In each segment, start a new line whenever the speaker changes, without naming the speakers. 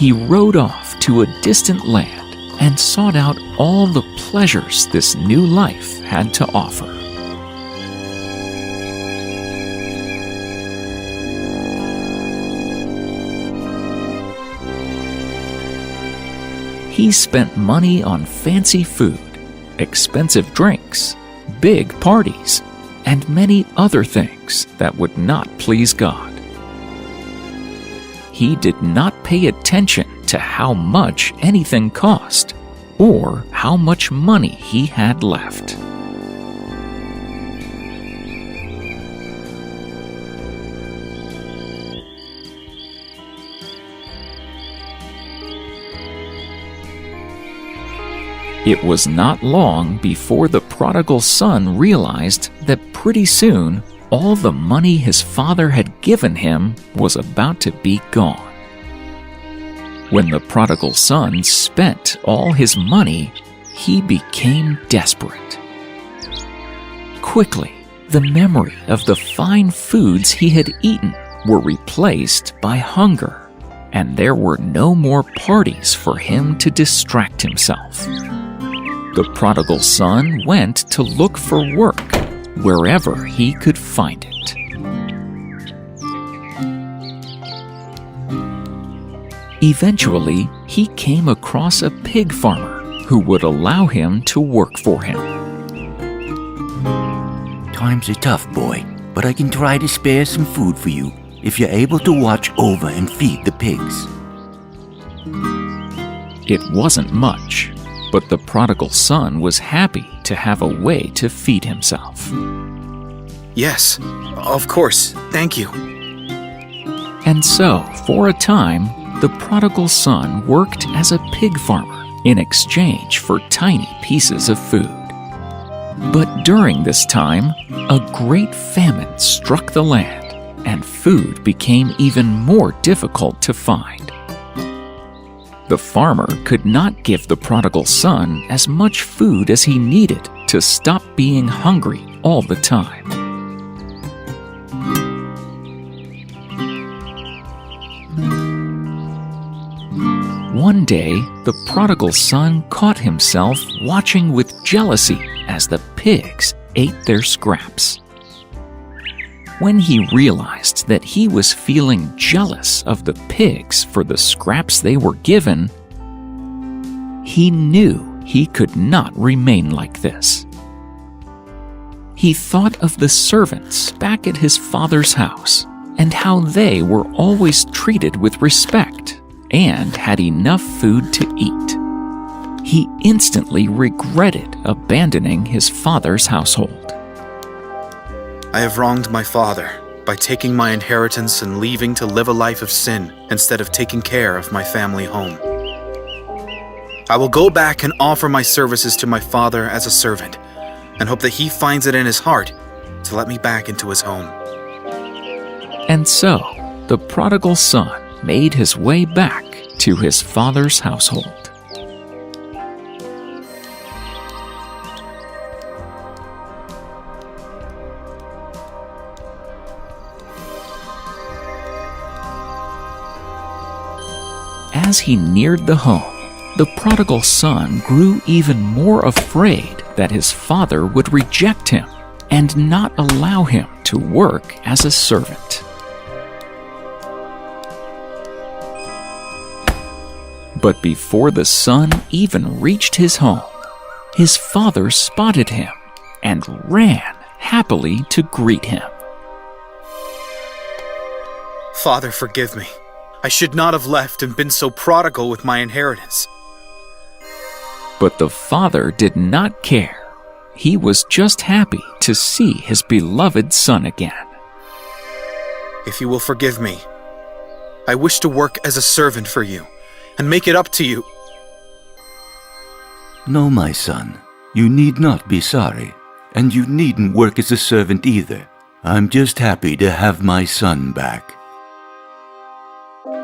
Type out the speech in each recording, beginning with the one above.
he rode off to a distant land and sought out all the pleasures this new life had to offer. He spent money on fancy food, expensive drinks, big parties, and many other things that would not please God. He did not pay attention to how much anything cost or how much money he had left. It was not long before the prodigal son realized that pretty soon all the money his father had given him was about to be gone. When the prodigal son spent all his money, he became desperate. Quickly, the memory of the fine foods he had eaten were replaced by hunger, and there were no more parties for him to distract himself. The prodigal son went to look for work wherever he could find it. Eventually, he came across a pig farmer who would allow him to work for him.
Times are tough, boy, but I can try to spare some food for you if you're able to watch over and feed the pigs.
It wasn't much, but the prodigal son was happy to have a way to feed himself.
Yes, of course, thank you.
And so, for a time, the prodigal son worked as a pig farmer in exchange for tiny pieces of food. But during this time, a great famine struck the land, and food became even more difficult to find. The farmer could not give the prodigal son as much food as he needed to stop being hungry all the time. One day, the prodigal son caught himself watching with jealousy as the pigs ate their scraps. When he realized that he was feeling jealous of the pigs for the scraps they were given, he knew he could not remain like this. He thought of the servants back at his father's house and how they were always treated with respect and had enough food to eat. He instantly regretted abandoning his father's household.
I have wronged my father by taking my inheritance and leaving to live a life of sin instead of taking care of my family home. I will go back and offer my services to my father as a servant and hope that he finds it in his heart to let me back into his home.
And so, the prodigal son made his way back to his father's household. As he neared the home, the prodigal son grew even more afraid that his father would reject him and not allow him to work as a servant. But before the son even reached his home, his father spotted him and ran happily to greet him.
Father, forgive me. I should not have left and been so prodigal with my inheritance.
But the father did not care. He was just happy to see his beloved son again.
If you will forgive me, I wish to work as a servant for you and make it up to you.
No, my son, you need not be sorry, and you needn't work as a servant either. I'm just happy to have my son back.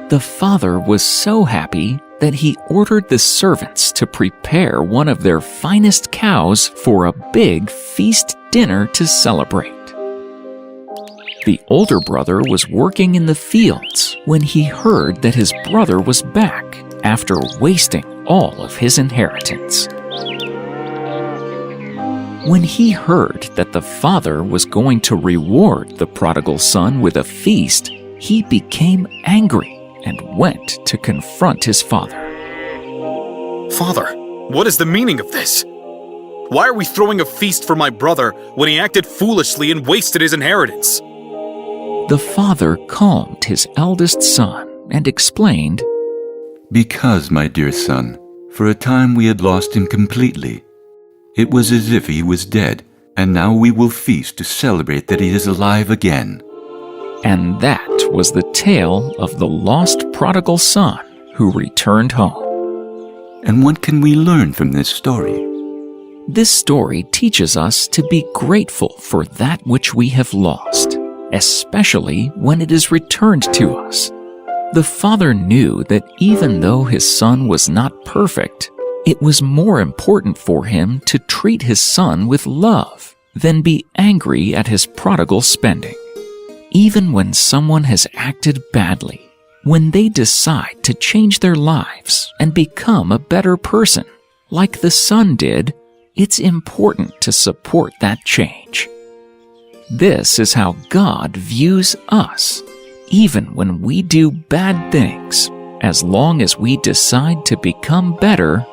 The father was so happy that he ordered the servants to prepare one of their finest cows for a big feast dinner to celebrate. The older brother was working in the fields when he heard that his brother was back after wasting all of his inheritance. When he heard that the father was going to reward the prodigal son with a feast, he became angry and went to confront his father.
Father, what is the meaning of this? Why are we throwing a feast for my brother when he acted foolishly and wasted his inheritance?
The father calmed his eldest son and explained,
Because, my dear son, for a time we had lost him completely. It was as if he was dead, and now we will feast to celebrate that he is alive again.
And that was the tale of the lost prodigal son who returned home.
And what can we learn from this story?
This story teaches us to be grateful for that which we have lost, especially when it is returned to us. The father knew that even though his son was not perfect, it was more important for him to treat his son with love than be angry at his prodigal spending. Even when someone has acted badly, when they decide to change their lives and become a better person, like the son did, it's important to support that change. This is how God views us, even when we do bad things. As long as we decide to become better,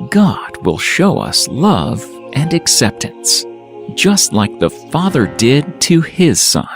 God will show us love and acceptance, just like the Father did to His Son.